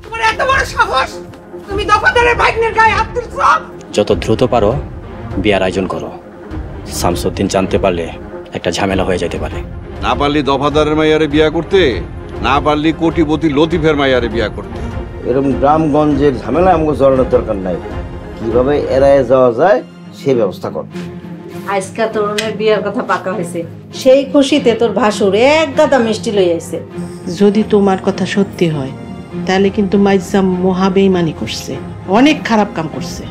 তোমার এত বড় সাহস, তুমি দফাদারের ভাগ্নের গায়ে হাত তুলছো? যত দ্রুত পারো বিয়ার আয়োজন করো। শামসুদ্দিন জানতে পারলে একটা ঝামেলা হয়ে যেতে পারে। না পারলি দফাদারের মাইয়ারে বিয়া করতে, না পারলি কোটিপতি লতিফের মাইয়ারে বিয়া করতে। এরকম গ্রামগঞ্জের ঝামেলা আমাকে জড়ানোর দরকার নাই। কিভাবে এড়ায় যাওয়া যায় সে ব্যবস্থা কর। আজকা তরুণের বিয়ের কথা পাকা হয়েছে, সেই খুশিতে তোর ভাসুর এক গাদা মিষ্টি লই আইছে। যদি তোমার কথা সত্যি হয় তাহলে কিন্তু মাইজাম মহা বেঈমানি করছে, অনেক খারাপ কাম করছে।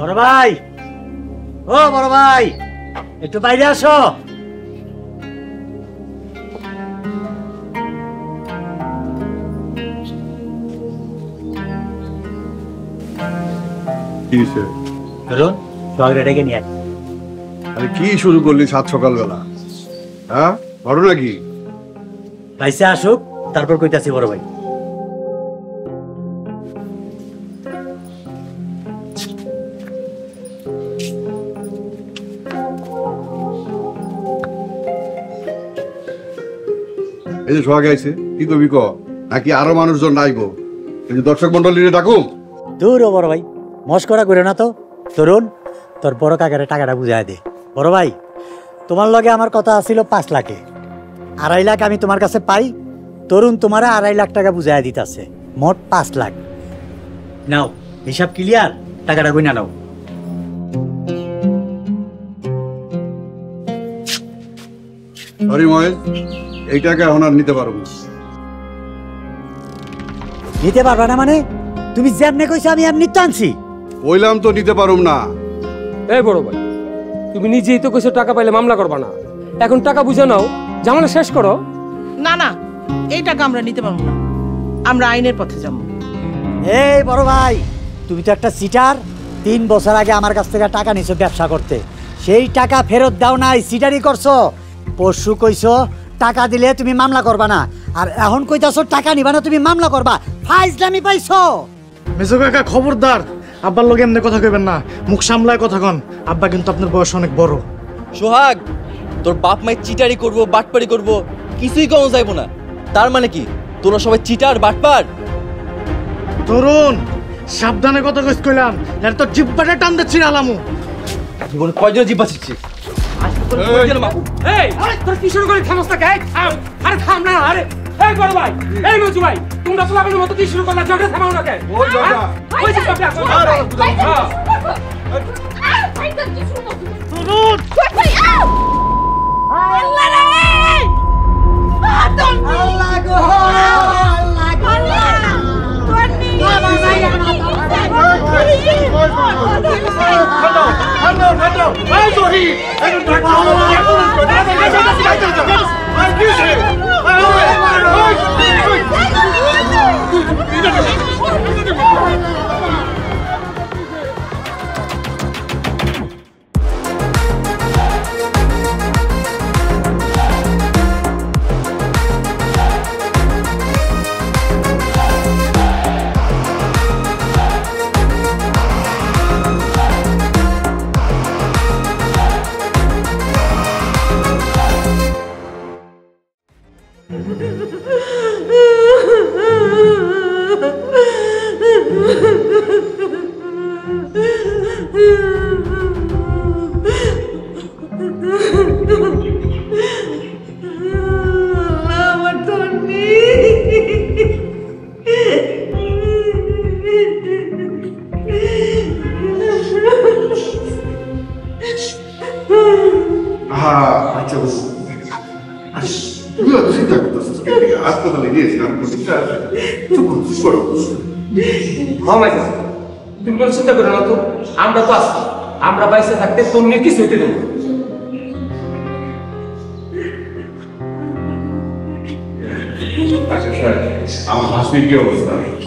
বড় ভাই, ও বড় ভাই, একটু বাইরে আসো। ধরুন সোহাগরে ডেকে নিয়ে আরে কি শুরু করলি সাত সকালবেলা? হ্যাঁ, বড় নাকি? ভাইসে আসুক, তারপর কইতাছি বড় ভাই। এই যে সোহাগ আইছে, কি কবি ক? নাকি আরো মানুষজন নাইবো? এই যে দর্শক মন্ডলীরে ডাকুম। দূর বড় ভাই, মস্করা করে না তো। তরুণ, তোর বড় কাকারে টাকাটা বুঝাই দে। বড় ভাই, তোমার লগে আমার কথা আছিল 5 লাখে, 2.5 লাখ আমি তোমার কাছে পাই। তরুণ তোমার 2.5 লাখ টাকা বুঝাই দিতেছে, মোট 5 লাখ। নাও হিসাব ক্লিয়ার, টাকাটা গুনা নাও। সরি মহেশ, এই টাকা এখন আর নিতে পারবো না। নিতে পারবা না মানে? তুমি যেমনে কইছো আমি এমনি তো আনছি। কইলাম তো নিতে পারুম না। এই বড় ভাই, তুমি নিজেই তো কইছো টাকা পাইলে মামলা করবা না। এখন টাকা বুঝে নাও, ঝামেলা শেষ করো। না না, এই টাকা আমরা নিতে পারবো না, আমরা আইনের পথে যাবো। এই বড় ভাই, তুমি তো একটা সিটার। 3 বছর আগে আমার কাছ থেকে টাকা নিছো ব্যবসা করতে, সেই টাকা ফেরত দাও নাই, সিটারি করছো। পরশু কইছো টাকা দিলে তুমি মামলা করবা না, আর এখন কইতাছো টাকা নিবা না, তুমি মামলা করবা। ফাইজলামি পাইছো। মেজো কাকা খবরদার, আব্বার লগে এমনি কথা কইবেন না, মুখ সামলায় কথা কন। আব্বা কিন্তু আপনার বয়স অনেক বড়। সোহাগ, তোর বাপ মাই চিটারি করবো, বাটপারি করবো, কিছুই কম যাইবো না। তার মানে কি তোরা সবাই চিটার বাটপার? তরুণ, সাবধানে কথা কইস কইলাম, আর তোর জিব্বাটা টান দিচ্ছি আলামু। জীবনে কয়জন জিব্বা ছিচ্ছে? এই তোর কি শুরু করে থামস না? থাম, আরে থাম না। আরে এই বড় ভাই, এই মজু ভাই, তোমরা পোলাবের মতো কি শুরু করলা? জগড়া থামাও না কেন? ওই জগড়া, ওই যে জগড়া। তরুণ, আল্লাহ রে! আল্লাহ গো! আল্লাহ গো! টনি! বাবা ভাই আমার তুমি চিন্তা করো না তো, আমরা তো আছি। আমরা বাইসে থাকতে তোর নিয়ে কিছু হইতে দেবো।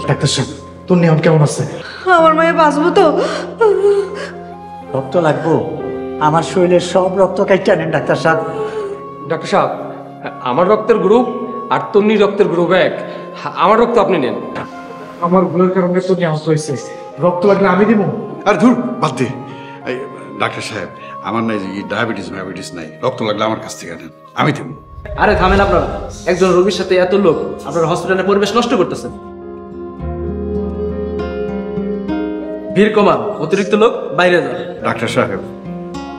ডাক্তার সাহেব, তোর নিয়ম কেমন আছে? আমার মায়ে বাঁচবো তো? রক্ত লাগবো, আমার শরীরের সব রক্ত কাইটা নেন ডাক্তার সাহেব। ডাক্তার সাহেব, আমার রক্তের গ্রুপ আর তন্নির রক্তের গ্রুপ এক। আমার রক্ত আপনি নেন। আমার ভুলের কারণে তো আহত হয়েছে, রক্ত লাগলে আমি দিব। আর ধুর বাদ দে। এই, ডাক্তার সাহেব, আমার নাই যে ডায়াবেটিস নাই, রক্ত লাগলে আমার কাছ থেকে নেন, আমি দেব। আরে থামেন আপনারা, একজন রোগীর সাথে এত লোক আপনার হসপিটালের পরিবেশ নষ্ট করতেছেন। ভিড় কমান, অতিরিক্ত লোক বাইরে যান। ডাক্তার সাহেব,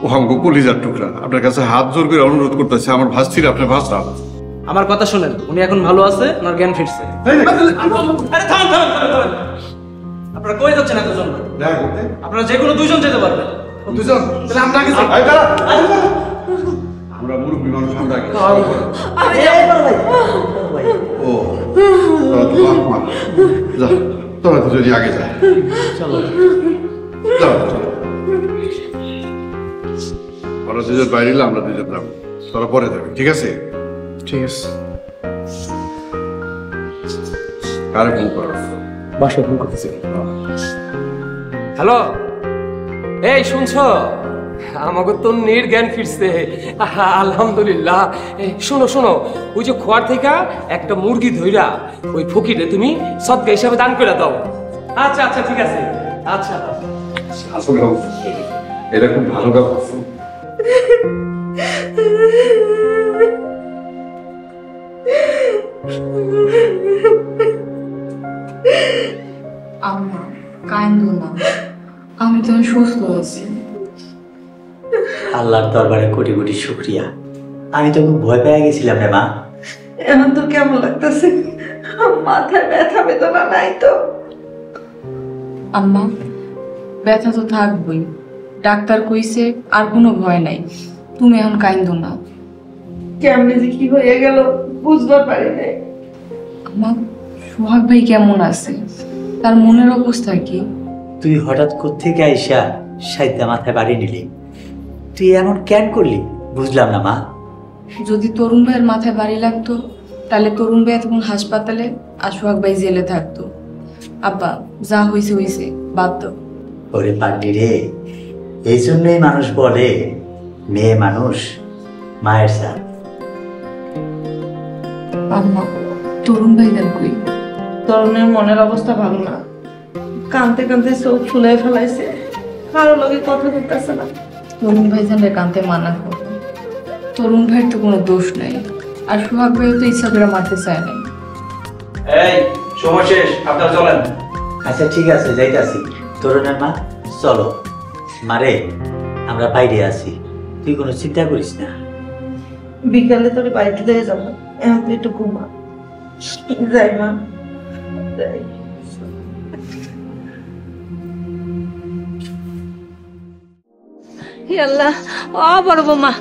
ও আমাকে কলিজার টুকরা, আপনার কাছে হাত জোর করে অনুরোধ করতেছে, আমার ভাস্তির আপনার ভাস্তা। আমার কথা শুনেন, উনি এখন ভালো আছে, ওনার জ্ঞান ফিরছে। আরে থামেন থামেন থামেন। আপনারা কই যাচ্ছেন এতজন? আপনারা যে কোনো দুইজন যেতে পারবেন। দুজন? তাহলে আমরা আগে যাই। আমরা মুরব্বী মানুষ, আমরা আগে। ও, তোরা তো বাপ মা। যা, তোরা দুজনই আগে যা। চলো যাও, চলো। ওরা দুজন বাইরে এলে আমরা দুজন যাবো, তোরা পরে যাবি, ঠিক আছে? ঠিক আছে। কারে ফোন করো? বাসায় ফোন করতেছি। হ্যালো, এই শুনছো? আমাকে তো জ্ঞান ফিরছে, আলহামদুলিল্লাহ। শোনো শোনো, ওই যে খোয়ার থেকে একটা মুরগি ধইরা ওই ফকিরে তুমি সদকা হিসাবে দান করে দাও। আচ্ছা আচ্ছা, ঠিক আছে। আচ্ছা, আসলে এটা খুব ভালো ব্যাপার। আম্মা কান্দো না, আমি তো সুস্থ আছি। আল্লাহর দরবারে কোটি কোটি শুকরিয়া। আমি তো খুব ভয় পেয়ে গেছিলাম রে মা। এখন তো কেমন লাগতেছে? মাথায় ব্যথা বেদনা নাই তো? আম্মা ব্যথা তো থাকবই, ডাক্তার কইছে আর কোনো ভয় নাই, তুমি এখন কান্দো না। কেমনে যে কি হয়ে গেল বুঝবার পারি নাই। আম্মা সোহাগ ভাই কেমন আছে? তার মনের অবস্থা কি? তুই হঠাৎ কোত্থেকে আইসা সাইদা মাথায় বাড়ি নিলি? তুই এমন কেন করলি বুঝলাম না মা। যদি তরুণ ভাইয়ের মাথায় বাড়ি লাগতো তাহলে তরুণ ভাই এতক্ষণ হাসপাতালে আর সোহাগ ভাই জেলে থাকতো। আব্বা যা হয়েছে হয়েছে, বাদ দাও। ওরে পাগলি রে, এই জন্যই মানুষ বলে মেয়ে মানুষ মায়ের সাথ। আম্মা তরুণ ভাই দেন কই? তরুণের মনের অবস্থা ভালো না, কানতে কানতে চোখ ফুলাই ফেলাইছে, কারো লগে কথা বলতেছে না। তরুণ ভাই জানলে কানতে মানা করো, তরুণ ভাইয়ের তো কোনো দোষ নাই, আর সোহাগ ভাইও তো ইচ্ছা করে মারতে চায় নাই। এই সময় শেষ, আপনারা চলেন। আচ্ছা ঠিক আছে, যাইতাছি। তরুণের মা চলো। মারে আমরা বাইরে আছি, তুই কোনো চিন্তা করিস না। বিকালে তোর বাড়িতে দিয়ে যাবো, এখন তুই একটু ঘুমা। যাই মা, যাই। হে আল্লাহ, ও বড় বৌমা,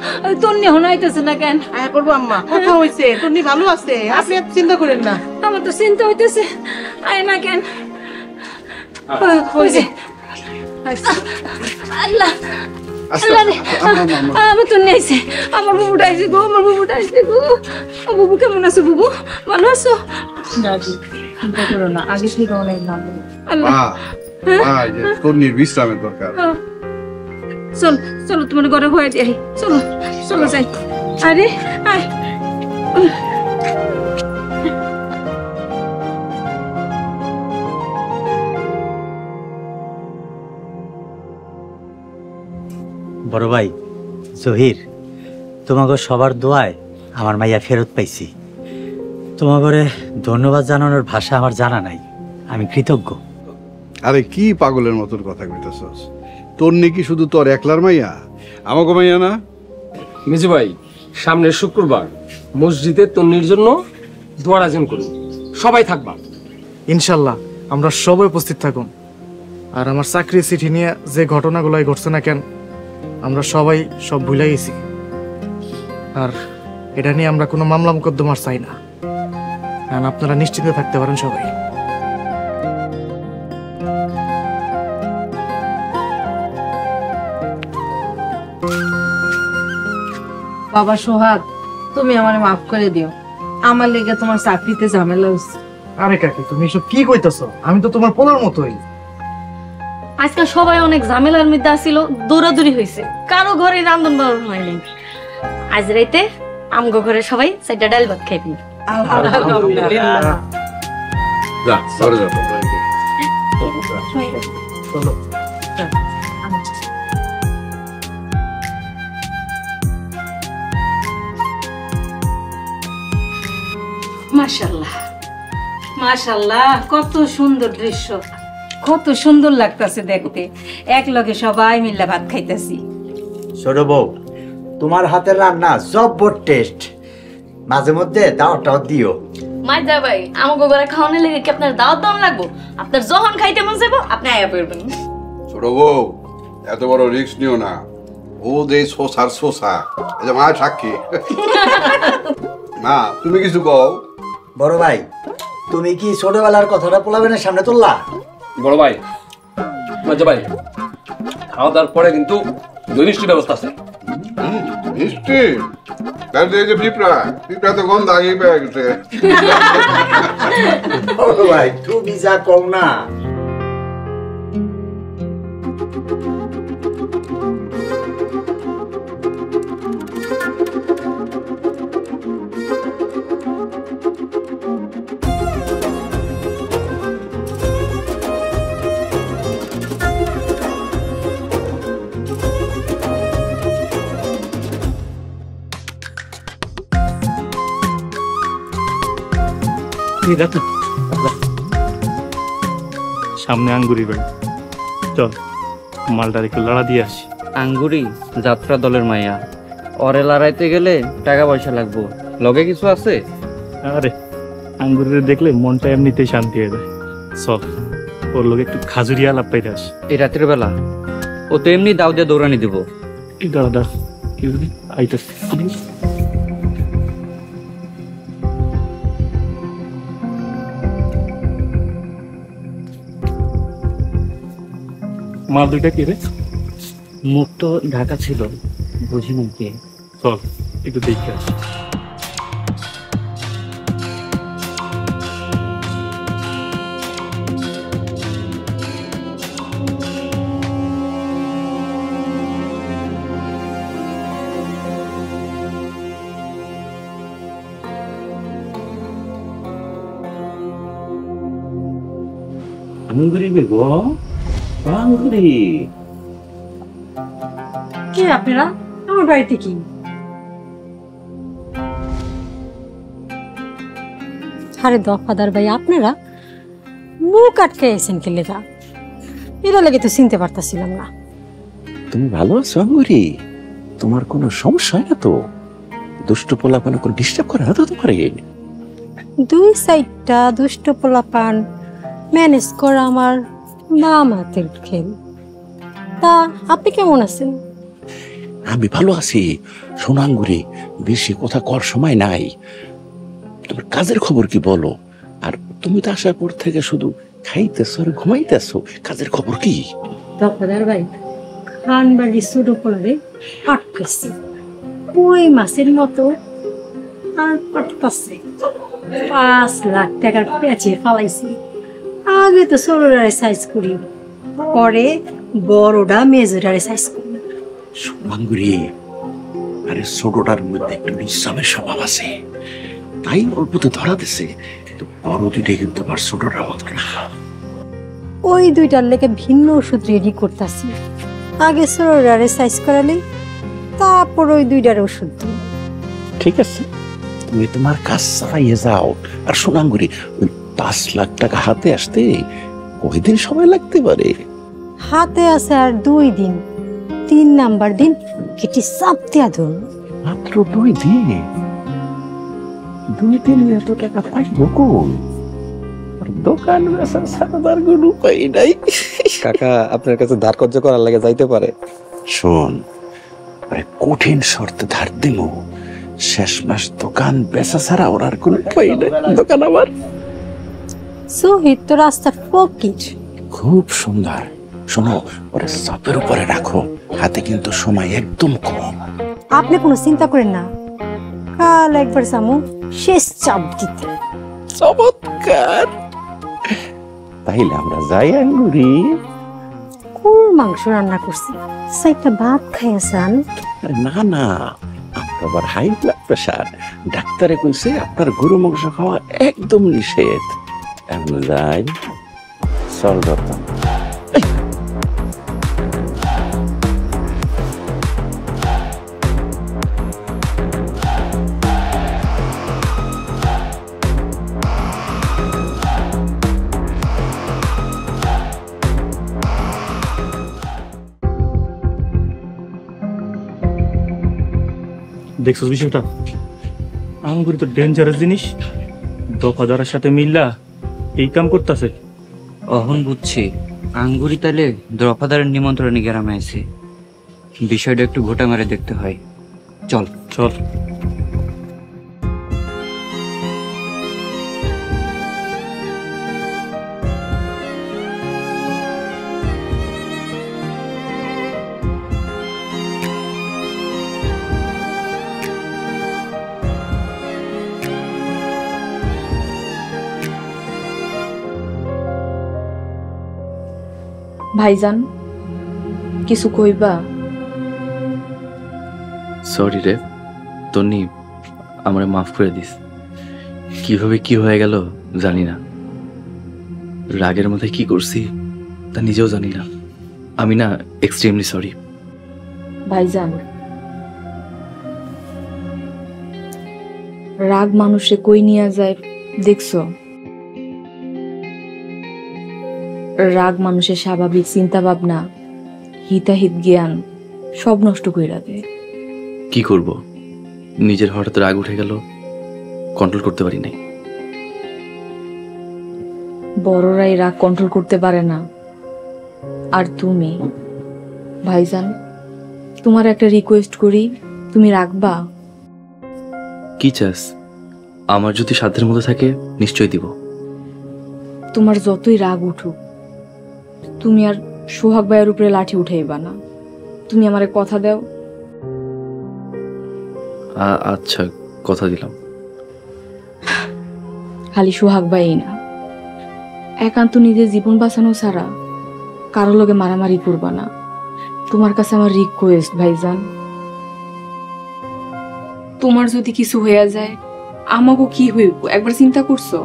তন্নি এখন আইতেছে না কেন? আয়া করবো আম্মা, কথা হয়েছে, তুমি ভালো আছে, আপনি এত চিন্তা করেন না। আমার তো চিন্তা হইতেছে, আয় না কেন? হয়েছে আল্লাহ, আল্লাহ রে, আমার তন্নি আইছে, আমার বুবুটা আইছে গো, আমার বুবুটা আইছে গো। ও বুবু কেমন আছো? বুবু ভালো আছো? চিন্তা করো না, আগে থেকে অনেক ভালো। আল্লাহ, তোর বিশ্রামের দরকার। চল চলো, তোমার ঘরে হয়ে যাই, চলো চলো যাই। আরে আয়, বড় ভাই জহির, তোমাকে সবার দোয়ায় আমার মাইয়া ফেরত পাইছি। তোমাকে ধন্যবাদ জানানোর ভাষা আমার জানা নাই, আমি কৃতজ্ঞ। আরে কি পাগলের মতন কথা কইতেছস? তোর নাকি শুধু তোর একলার মাইয়া, আমাকে মাইয়া না? মেজু ভাই, সামনের শুক্রবার মসজিদে তন্নির জন্য দোয়ার আয়োজন করুন, সবাই থাকবা। ইনশাল্লাহ আমরা সবাই উপস্থিত থাকুন। আর আমার চাকরির চিঠি নিয়ে যে ঘটনাগুলাই ঘটছে না কেন, আমরা সবাই সব ভুলে গেছি। আর এটা নিয়ে আমরা কোনো মামলা মোকদ্দমার চাই না, কারণ আপনারা নিশ্চিন্তে থাকতে পারেন সবাই। বাবা সোহাগ, তুমি আমার মাফ করে দিও, আমার লেগে তোমার চাকরিতে ঝামেলা হচ্ছে। আরে কাকি, তুমি এসব কি কইতাছো? আমি তো তোমার পোলার মতোই। আজকে সবাই অনেক ঝামেলার মধ্যে আসছিল, দৌড়াদৌড়ি হয়েছে, কারো ঘরে রান্ধন বাড়ন হয়নি। আজ রাইতে আমগো ঘরে সবাই চারটা ডাল ভাত খাইবি। যা ঘরে যাও। মাশাআল্লাহ মাশাআল্লাহ, কত সুন্দর দৃশ্য, কত সুন্দর লাগতেছে দেখতে। এক লগে সবাই মিলে ভাত খাইতেছি। ছোট বউ, তোমার হাতের রান্না জব্বর টেস্ট, মাঝে মধ্যে দাওয়াটাও দিও। মাইজা ভাই, আমাকে ঘরে খাওয়ানোর লেগে কি আপনার দাওয়াত দাম লাগবো? আপনার যখন খাইতে মন চাইবো আপনি আয়া পড়বেন। ছোট বউ, এত বড় রিস্ক নিও না। ও দে সোসার সোসা, এই যে মা সাক্ষী। মা তুমি কিছু কও। বড় ভাই, তুমি কি ছোটবেলার কথাটা পোলাবেনের সামনে তুললা? বড় ভাই, মাঝে ভাই, খাওয়া দাওয়ার পরে কিন্তু দই মিষ্টির ব্যবস্থা আছে। মিষ্টি? তাহলে এই যে পিঁপড়া তো গন্ধ আগেই পেয়ে গেছে। বড় ভাই, তুমি যা কও না। সামনে আঙ্গুরি বাড়ি, চল মালটার একটু লড়া দিয়ে আসি। আঙ্গুরি যাত্রা দলের মাইয়া, ওরে লড়াইতে গেলে টাকা পয়সা লাগবো, লগে কিছু আছে? আরে আঙ্গুরের দেখলে মনটা এমনিতেই শান্তি হয়ে যায়। চল ওর লোক একটু খাজুরিয়া লাভ পাইতে আসি। এই রাতের বেলা ও তো এমনি দাও দিয়ে দৌড়ানি দিব। দাদা কি আইতেছে, মাল দুইটা কি রে? মুখ তো ঢাকা ছিল, বুঝি না কে। চল একটু দেখে আসি। আঙ্গুরি বেগো, আঙ্গুরি কি আপনারা আমার বাড়িতে কি? আরে দফাদার ভাই, আপনারা মুখ আটকে এসেন কি লেখা? এরা লাগে তো চিনতে পারতাছিলাম না। তুমি ভালো আছো আঙ্গুরি? তোমার কোনো সমস্যা হয় না তো? দুষ্ট পোলাপান করে ডিস্টার্ব করে না তো তোমার? দুই সাইডটা দুষ্ট পোলাপান ম্যানেজ করা আমার বাম হাতের খেল। তা আপনি কেমন আছেন? আমি ভালো আছি। শোনো আঙ্গুরি, বেশি কথা কর সময় নাই। তোমার কাজের খবর কি বলো? আর তুমি তো আসার পর থেকে শুধু খাইতেছো আর ঘুমাইতেছো, কাজের খবর কি? দফাদার ভাই, খান বাড়ি ছোট পোলারে আটকেছি, ওই মাছের মতো আর পাটকাছে। 5 লাখ টাকার পেঁচে ফালাইছি। আগে তো ছোটটারে সাইজ করি, পরে বড়টা মেজোটারে সাইজ করি। আঙ্গুরি, আরে ছোটটার মধ্যে একটু নিঃসামের স্বভাব আছে, তাই অল্পতে ধরা দিছে। কিন্তু বড় দুইটাই কিন্তু আমার ছোটটা মতো না। ওই দুইটার লেগে ভিন্ন ওষুধ রেডি করতেছি। আগে ছোটটারে সাইজ করালে তারপর ওই দুইটার ওষুধ দিই। ঠিক আছে, তুমি তোমার কাজ চালাইয়ে যাও। আর শোনো আঙ্গুরি, ওই 5 লাখ টাকা হাতে আসতে কয়দিন সময় লাগতে পারে? হাতে আছে আর 2 দিন। 3 নাম্বার দিন কেটে চাপ দিয়া ধরুন। মাত্র 2 দিন? 2 দিনে এত টাকা পাইবো কোন? দোকান বেচা ছাড়া তার কোনো উপায় নাই। কাকা, আপনার কাছে ধার কর্য করার লাগে যাইতে পারে। শোন, কঠিন শর্তে ধার দিব, শেষ মাস দোকান বেচা ছাড়া ওর আর কোনো উপায় নাই। দোকান আমার সোহিত তো রাস্তার ফকির। খুব সুন্দর। শোনো, ওরা চাপের উপরে রাখো, হাতে কিন্তু সময় একদম কম। আপনি কোনো চিন্তা করেন না, কাল একবার সামু শেষ চাপ দিতে। চমৎকার, তাইলে আমরা যাই আঙ্গুরি। মাংস রান্না করছি, একটা ভাত খাইয়াছেন? না না, আপনার আবার হাই ব্লাড প্রেশার। ডাক্তারে কইছে আপনার গরু মাংস খাওয়া একদম নিষেধ। এখন যাই, চল ধরতাম। দেখছো বিষয়টা? আঙ্গুরি তো ডেঞ্জারাস জিনিস, দফাদারের সাথে মিল্লা এই কাম করতেছে। অহন বুঝছি, আঙ্গুরি তাইলে দফাদারের নিমন্ত্রণে গ্রামে আছে। বিষয়টা একটু ঘোটা মারে দেখতে হয়। চল চল। ভাইজান, কিছু কইবা? সরি রে তন্নি, আমারে মাফ করে দিস। কিভাবে কি হয়ে গেল জানি না, রাগের মধ্যে কি করছি তা নিজেও জানি না। আমি না এক্সট্রিমলি সরি। ভাইজান, রাগ মানুষে কই নিয়ে যায় দেখছো? রাগ মানুষের স্বাভাবিক চিন্তা ভাবনা, হিতাহিত জ্ঞান সব নষ্ট কইরা দেয়। কি করব, নিজের হঠাৎ রাগ উঠে গেল, কন্ট্রোল করতে পারি নাই। বড়রাই রাগ কন্ট্রোল করতে পারে না, আর তুমি? ভাইজান, তোমার একটা রিকোয়েস্ট করি, তুমি রাখবা? কি চাস? আমার যদি সাধ্যের মধ্যে থাকে নিশ্চয়ই দিব। তোমার যতই রাগ উঠুক, তুমি আর সোহাগ ভাইয়ের উপরে লাঠি উঠাইবা না। তুমি আমারে কথা দাও। আচ্ছা, কথা দিলাম। খালি সোহাগ ভাই না, একান্ত নিজের জীবন বাঁচানো ছাড়া কারো লগে মারামারি করবা না। তোমার কাছে আমার রিকোয়েস্ট ভাইজান। তোমার যদি কিছু হয়ে যায় আমাকে কি হইব একবার চিন্তা করছো?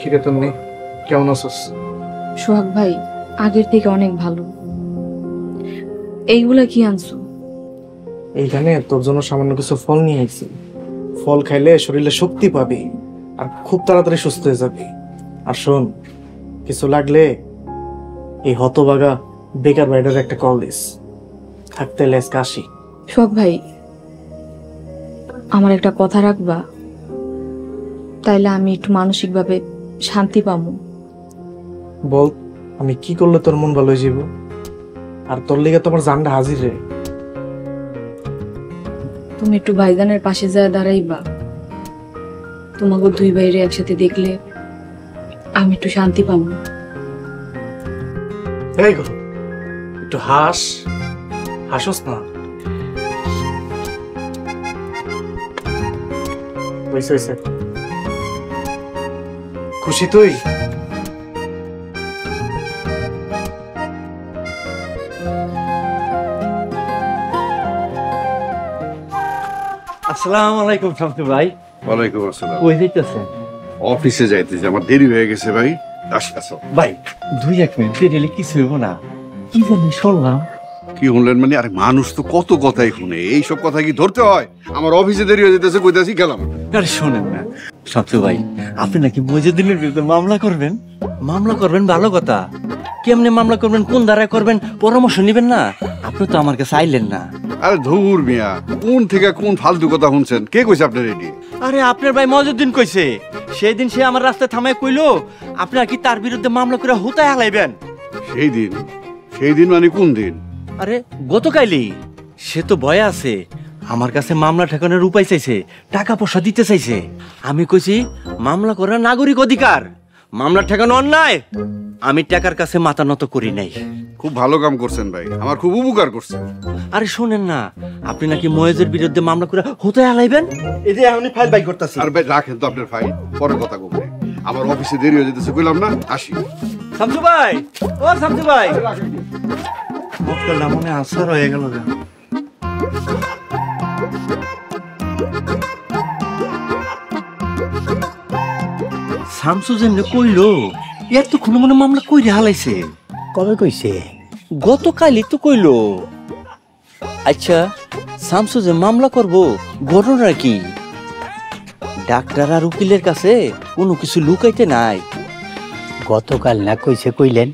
কিরে তুমি কেমন আছিস? সোহাগ ভাই আগের থেকে অনেক ভালো। এইগুলা কি আনছো? এইখানে তোর জন্য সামান্য কিছু ফল নিয়ে আইছি। ফল খাইলে শরীরে শক্তি পাবি আর খুব তাড়াতাড়ি সুস্থ হয়ে যাবি। আর শোন, কিছু লাগলে এই হতবাগা বেকার ভাইটার একটা কল দিস। থাকতে লেস কাশি। সোহাগ ভাই, আমার একটা কথা রাখবা? তাইলে আমি একটু মানসিকভাবে শান্তি পাবো। বল, আমি কি করলে তোর মন ভালো হয়ে যাব? আর তোর লিগে তোমার জানটা হাজির রে। তুমি একটু ভাইজানের পাশে যায় দাঁড়াইবা। তোমাকে দুই ভাইরে একসাথে দেখলে আমি একটু শান্তি পাবো। এই গো, একটু হাস, হাসস না। খুশি তুই? আসসালামু আলাইকুম শামসু ভাই। ওয়ালাইকুম আসসালাম। কই যাইতেছেন? অফিসে যাইতেছি, আমার দেরি হয়ে গেছে ভাই। আসো ভাই, 2-1 মিনিট দেরি কিছু হইব না। কি জানি শুনলাম। কি শুনলেন মানে? আরে মানুষ তো কত কথাই শুনে, এইসব কথা কি ধরতে হয়? আমার অফিসে দেরি হয়ে যেতেছে, কইতাছি গেলাম। আরে শোনেন না শামসু ভাই, আপনি নাকি মজিউদ্দিনের বিরুদ্ধে মামলা করবেন? মামলা করবেন ভালো কথা, কেমনে মামলা করবেন, কোন ধারায় করবেন পরামর্শ নেবেন না? আপনি তো আমার কাছে আইলেন না। আরে ধুর মিয়া, কোন থেকে কোন ফালতু কথা শুনছেন? কে কইছে আপনার এটি? আরে আপনার ভাই মজিউদ্দিন কইছে। সেই দিন সে আমার রাস্তায় থামায় কইলো আপনারা কি তার বিরুদ্ধে মামলা করে হুতায় হালাইবেন। সেই দিন মানে কোন দিন? আরে গতকালই। সে তো ভয় আছে, আমার কাছে মামলা ঠেকানোর উপায় চাইছে, টাকা পয়সা দিতে চাইছে। আমি কইছি মামলা করা নাগরিক অধিকার, মামলা ঠেকানো অন্যায়। আমি টাকার কাছে মাথা নত করি নাই। খুব ভালো কাম করছেন ভাই, আমার খুব উপকার করছেন। আরে শোনেন না, আপনি নাকি ময়েজের বিরুদ্ধে মামলা করে হতে আলাইবেন। এই যে আমি ফাইল বাই করতেছি। আর ভাই রাখেন তো আপনার ফাইল, পরে কথা বলবো। আমার অফিসে দেরি হয়ে যেতেছে, কইলাম না আসি। শামসু ভাই, ও শামসু ভাই, মক্কেলটা মনে আসার হয়ে গেল। শামসু যেমনি কইলো এতক্ষণ মনে মামলা কইরে হালাইছে। কবে কইছে? গতকালই তো কইলো। আচ্ছা শামসু যে মামলা করব ঘটনা কি? ডাক্তার আর উকিলের কাছে কোনো কিছু লুকাইতে নাই। গতকাল না কইছে কইলেন?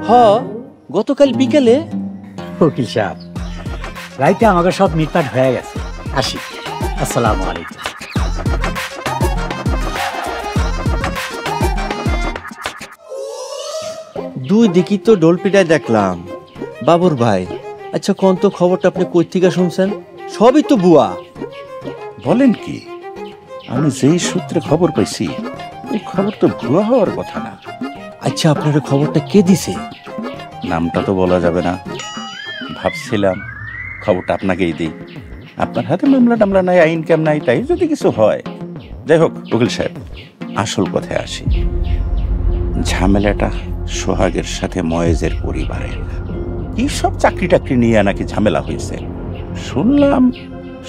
হ, গতকাল বিকেলে। উকিল সাহেব, রাইতে আমাকে সব মিটমাট হয়ে গেছে, আসি। আসসালামু আলাইকুম। দুই দিকই তো ডোল পিটায় দেখলাম। বাবুর ভাই, আচ্ছা কোন তো খবরটা আপনি কই থেকে শুনছেন? সবই তো বুয়া। বলেন কি? আমি যেই সূত্রে খবর পাইছি ওই খবর তো ভুয়া হওয়ার কথা না। আচ্ছা আপনার খবরটা কে দিছে? নামটা তো বলা যাবে না। ভাবছিলাম খবরটা আপনাকেই দিই। আপনার হাতে মামলা টামলা নাই, আইন কাম নাই, তাই যদি কিছু হয়। যাই হোক উকিল সাহেব, আসল কথায় আসি। ঝামেলাটা সোহাগের সাথে ময়েজের পরিবারের। কি সব চাকরি টাকরি নিয়ে নাকি ঝামেলা হয়েছে। শুনলাম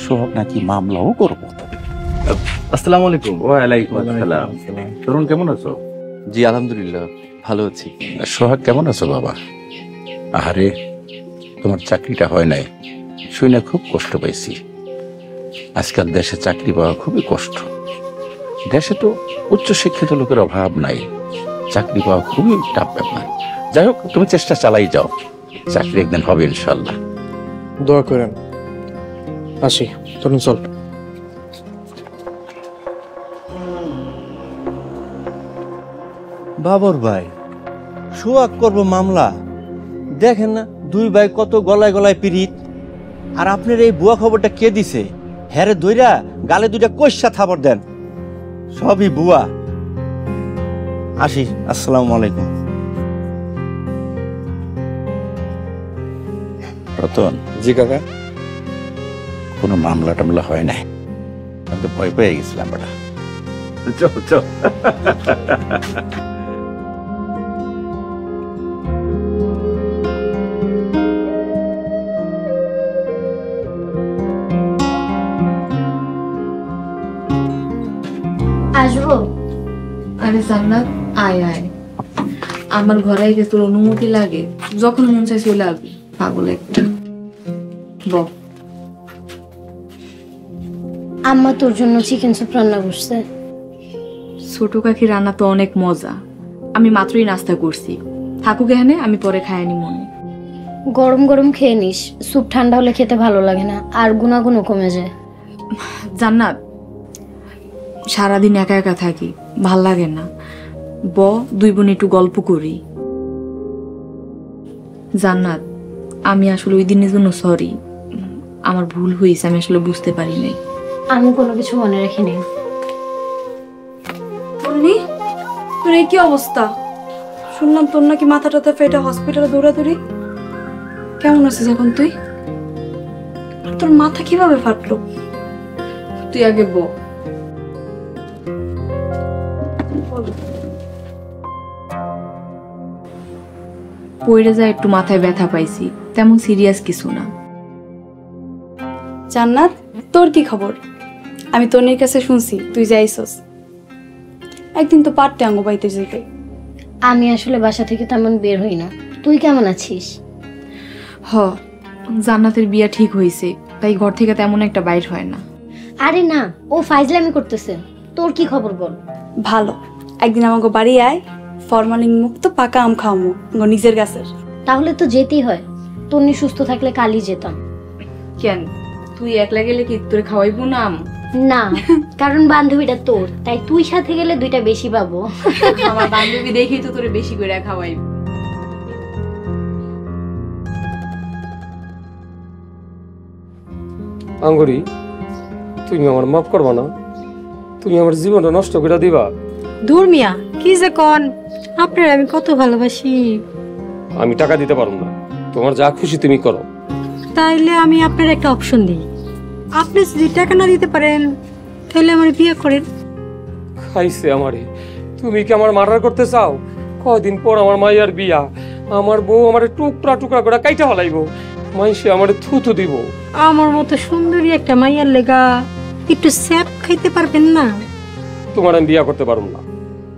সোহাগ নাকি মামলাও করবো। আসসালামু আলাইকুম। ওয়ালাইকুম আসসালাম। তরুণ কেমন আছো? জি আলহামদুলিল্লাহ ভালো আছি। সোহাগ কেমন আছো বাবা? আরে তোমার চাকরিটা হয় নাই শুনে খুব কষ্ট পাইছি। আজকাল দেশে চাকরি পাওয়া খুবই কষ্ট। দেশে তো উচ্চ শিক্ষিত লোকের অভাব নাই, চাকরি পাওয়া খুবই টাফ ব্যাপার। যাই হোক তুমি চেষ্টা চালাই যাও, চাকরি একদিন হবে ইনশাল্লাহ। দোয়া করেন। আসি তরুণ, চল। বাবর ভাই, সোহাগ করব মামলা। দেখেন না দুই ভাই কত গলায় গলায় পিরিত। আর আপনার এই বুয়া খবরটা কে দিছে? হ্যারে দইরা গালে দুইটা কইসা থাবর দেন। সবই বুয়া। আসি, আসসালামু আলাইকুম। রতন। জি কাকা। কোনো মামলা টামলা হয় নাই, আমি তো ভয় পেয়ে গেছিলাম। বেটা চল চল। আসবো? আরে জান্নাত, আয় আয়। আমার ঘরে আইতে তোর অনুমতি লাগে? যখন মন চাই চলে আসবি। পাগল একটা। বল। আম্মা তোর জন্য চিকেন স্যুপ রান্না করছে। ছোট কাকি রান্না তো অনেক মজা। আমি মাত্রই নাস্তা করছি। থাকুক এখানে, আমি পরে খাইনি মনে। গরম গরম খেয়ে নিস, স্যুপ ঠান্ডা হলে খেতে ভালো লাগে না, আর গুণাগুণও কমে যায়। জান্নাত, সারাদিন একা একা থাকি, ভাল লাগে না। দুই বোন একটু গল্প করি। জান্নাত, আমি আসলে ওই দিনের জন্য সরি। আমার ভুল হয়েছে, আমি আসলে বুঝতে পারি নাই। আমি কোনো কিছু মনে রাখিনি। তোর এই কি অবস্থা? শুনলাম তোর নাকি মাথা টাথা ফেটে হসপিটালে দৌড়াদৌড়ি। কেমন আছিস এখন তুই? তোর মাথা কিভাবে ফাটলো? তুই আগে বল। পড়ে যায় একটু মাথায় ব্যথা পাইছি, তেমন সিরিয়াস কিছু না। জান্নাত, তোর কি খবর? আমি তনির কাছে শুনছি তুই যাইছস। একদিন তো পারতে আঙ্গ বাইতে যেতে। আমি আসলে বাসা থেকে তেমন বের হই না। তুই কেমন আছিস? জান্নাতের বিয়া ঠিক হয়েছে, তাই ঘর থেকে তেমন একটা বাইর হয় না। আরে না, ও ফাইজলামি করতেছে। তোর কি খবর বল। ভালো, একদিন আমাকে বাড়ি আয়, ফরমালিন মুক্ত পাকা আম খাওয়ামো নিজের গাছের। তাহলে তো যেতেই হয়। তন্নি সুস্থ থাকলে কালই যেতাম। কেন, তুই একলা গেলে কি তোরে খাওয়াইবো না আম? না, কারণ বান্ধবীটা তোর, তাই তুই সাথে গেলে দুইটা বেশি পাবো। আমার বান্ধবী দেখেই তো তোরে বেশি করে খাওয়াইব। আঙ্গুরি, তুমি আমার মাফ করবা না? তুমি আমার জীবনটা নষ্ট করে দিবা? দূর মিয়া, কি যে কন, আপনার আমি কত ভালোবাসি। আমি টাকা দিতে পারবো না, তোমার যা খুশি তুমি করো। তাইলে আমি আপনার একটা অপশন দিই, আপনি যদি টাকা না দিতে পারেন তাহলে আমার বিয়ে করেন। খাইছে আমারে, তুমি কি আমার মার্ডার করতে চাও? কয়দিন পর আমার মাইয়ার বিয়া, আমার বউ আমারে টুকরা টুকরা করে কাইটা হলাইবো, মাইসে আমারে থুতু দিব। আমার মতো সুন্দরী একটা মাইয়ার লেগা একটু স্যাপ খাইতে পারবেন না? তোমার আমি বিয়া করতে পারবো না,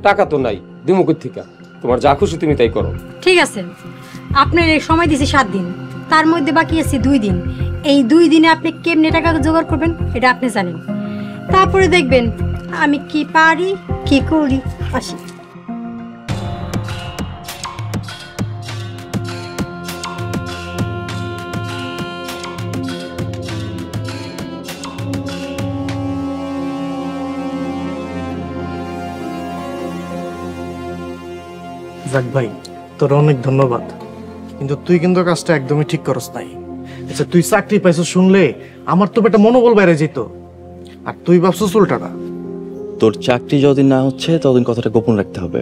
টাকা তো নাই, দিমুকুর থেকে। তোমার যা খুশি তুমি তাই করো। ঠিক আছে, আপনার এই সময় দিছি 7 দিন, তার মধ্যে বাকি আছে 2 দিন। এই 2 দিনে আপনি কেমনে টাকা জোগাড় করবেন এটা আপনি জানেন। তারপরে দেখবেন আমি কি পারি কি করি। আসি। যাক ভাই, তোর অনেক ধন্যবাদ, কিন্তু তুই কিন্তু কাজটা একদমই ঠিক করস নাই। আচ্ছা, তুই চাকরি পাইছ শুনলে আমার তো একটা মনোবল বাইরে যেত, আর তুই ভাবছিস উল্টাটা। তোর চাকরি যতদিন না হচ্ছে ততদিন কথাটা গোপন রাখতে হবে।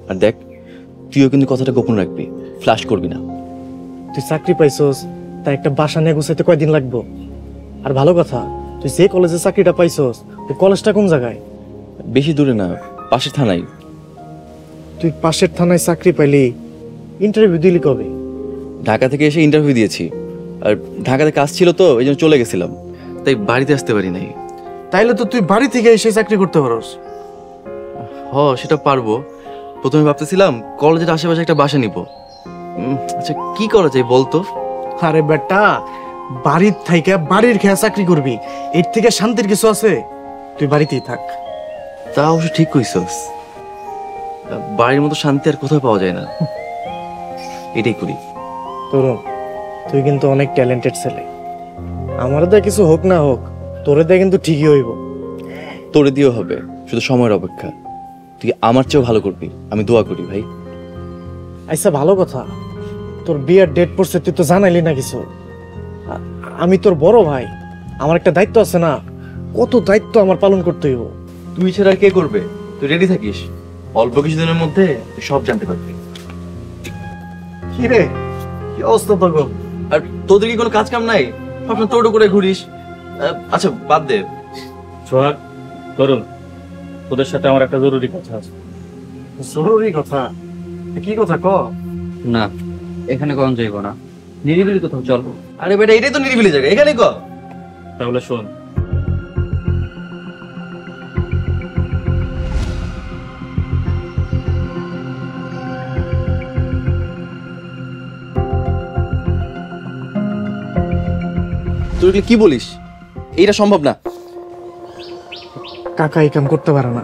আর দেখ, তুইও কিন্তু কথাটা গোপন রাখবি, ফ্ল্যাশ করবি না। তুই চাকরি পাইছস, তাই একটা বাসা নিয়ে গুছাইতে কয়দিন লাগবো? আর ভালো কথা, তুই যে কলেজে চাকরিটা পাইছস, ওই কলেজটা কোন জায়গায়? বেশি দূরে না, পাশের থানায়। তুই পাশের থানায় চাকরি পাইলি, ইন্টারভিউ দিলি কবে? ঢাকা থেকে এসে ইন্টারভিউ দিয়েছি, আর ঢাকাতে কাজ ছিল তো এই জন্য চলে গেছিলাম, তাই বাড়িতে আসতে পারি নাই। তাইলে তো তুই বাড়ি থেকে এসে চাকরি করতে পারস। সেটা পারবো। প্রথমে ভাবতেছিলাম কলেজের আশেপাশে একটা বাসা নিব। আচ্ছা, কি করা যায় বলতো? আরে বেটা, বাড়ির থেকে বাড়ির খেয়া চাকরি করবি, এর থেকে শান্তির কিছু আছে? তুই বাড়িতেই থাক। তা অবশ্য ঠিক কইছস, বাড়ির মতো শান্তি আর কোথাও পাওয়া যায় না। এটাই করি। তরুণ, তুই কিন্তু অনেক ট্যালেন্টেড ছেলে। আমার দেয় কিছু হোক না হোক, তোরে দেয় কিন্তু ঠিকই হইব। তোরে দিয়েও হবে, শুধু সময়ের অপেক্ষা। তুই আমার চেয়েও ভালো করবি, আমি দোয়া করি ভাই। আচ্ছা, ভালো কথা, তোর বিয়ের ডেট পড়ছে, তুই তো জানাইলি না কিছু। আমি তোর বড় ভাই, আমার একটা দায়িত্ব আছে না? কত দায়িত্ব আমার পালন করতে হইব। তুই ছাড়া কে করবে? তুই রেডি থাকিস, অল্প কিছুদিনের মধ্যে তুই সব জানতে পারবি। কি রে, কি অবস্থা তোর? আর তোদের কি কোনো কাজ কাম নাই? সবসময় টোটো করে ঘুরিস। আচ্ছা, বাদ দে। সোহাগ, তরুণ, তোদের সাথে আমার একটা জরুরি কথা আছে। জরুরি কথা? কি কথা ক? না, এখানে কখন যাইব না, নিরিবিলি কোথাও চল। আরে বেটা, এটাই তো নিরিবিলি জায়গা, এখানে ক। তাহলে শোন, তুই কি বলিস? এইটা সম্ভব না। কাকা এই কাম করতে পারে না,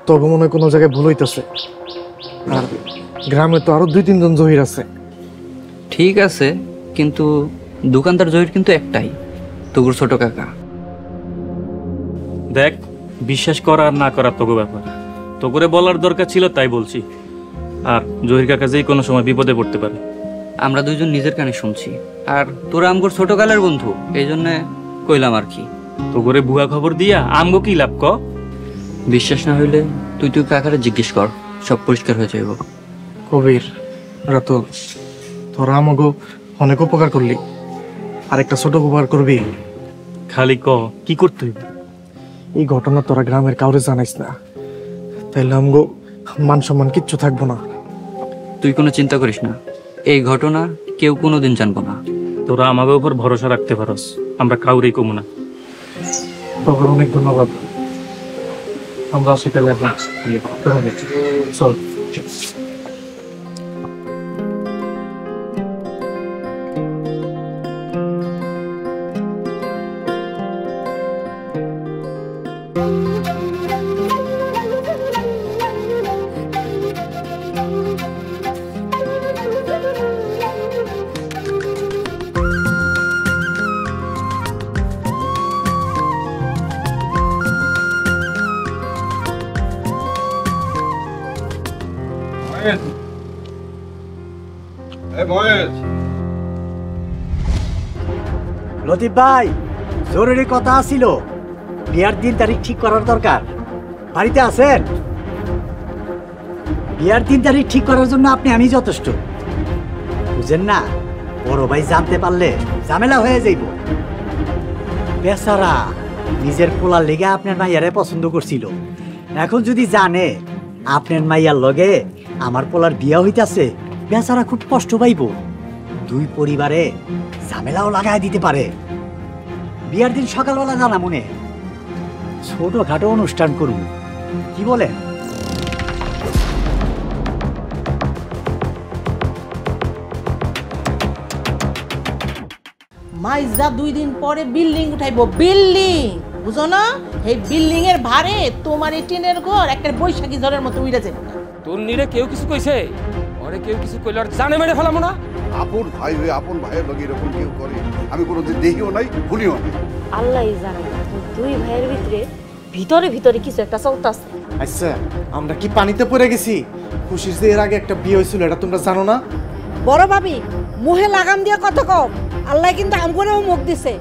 তবে মনে হয় কোনো জায়গায় ভুল হইতেছে। আর গ্রামে তো আরো 2-3 জন জহির আছে। ঠিক আছে, কিন্তু দোকানদার জহির কিন্তু একটাই, তোর ছোট কাকা। দেখ, বিশ্বাস করা আর না করা তোকে ব্যাপার। তোকে বলার দরকার ছিল তাই বলছি। আর জহির কাকা যেই কোনো সময় বিপদে পড়তে পারে। আমরা দুইজন নিজের কানে শুনছি, আর তোরা আমগোর ছোট কালের বন্ধু, এই জন্য কইলাম আর কি। তোরে ভুয়া খবর দিয়া আমগো কি লাভ ক? বিশ্বাস না হইলে তুই কাকারে জিজ্ঞেস কর, সব পরিষ্কার হয়ে যাইব। কবির, রাতুল, তোরা আমাকে অনেক উপকার করলি, আর একটা ছোট উপকার করবি। খালি ক, কি করতে হইবে? এই ঘটনা তোরা গ্রামের কাউরে জানাইস না, তাইলে আমগো মান সম্মান কিচ্ছু থাকবো না। তুই কোনো চিন্তা করিস না, এই ঘটনা কেউ কোনোদিন জানবো না। তোরা আমাদের উপর ভরসা রাখতে পারস, আমরা কাউরেই কমু না। তোর অনেক ধন্যবাদ। আমরা সেটা চল। লতিফ ভাই, জরুরি কথা ছিল। বিয়ার দিন তারিখ ঠিক করার দরকার। বাড়িতে আছেন? বিয়ার 3 তারিখ ঠিক করার জন্য আমি যথেষ্ট। বুঝেন না, বড় ভাই জানতে পারলে ঝামেলা হয়ে যাইব। বেচারা নিজের পোলার লেগে আপনার মাইয়ারে পছন্দ করছিল, এখন যদি জানে আপনার মাইয়ার লগে আমার পোলার বিয়া হইতাছে, বেচারা খুব কষ্ট পাইব। দুই পরিবারে ঝামেলাও লাগাই দিতে পারে। বিয়ার দিন সকালবেলা জানা মনে ছোটখাটো অনুষ্ঠান করুন, কি বলেন? মাইজা 2 দিন পরে বিল্ডিং উঠাইবো, বিল্ডিং বুঝো না? এই বিল্ডিং এর ভারে তোমার এই টিনের ঘর একটা বৈশাখী ঝড়ের মতো উড়ে যাবে। তোর নিরে কেউ কিছু কইছে? ওরে কেউ কিছু কইলে আর জানে মেরে ফেলামো না। আপন ভাই হয়ে আপন ভাইয়ের লগে এরকম কেউ করে আমি কোনোদিন দেখিও নাই, ভুলিও নাই। আল্লাহই জানে দুই ভাইয়ের ভিতরে ভিতরে কিছু একটা চলতেছে। আচ্ছা, আমরা কি পানিতে পড়ে গেছি? খুশির যে এর আগে একটা বিয়ে হয়েছিল, এটা তোমরা জানো না? বড় ভাবি মুহে লাগাম দিয়ে কত কম, আল্লাহ কিন্তু আমগরেও মুখ দিছে।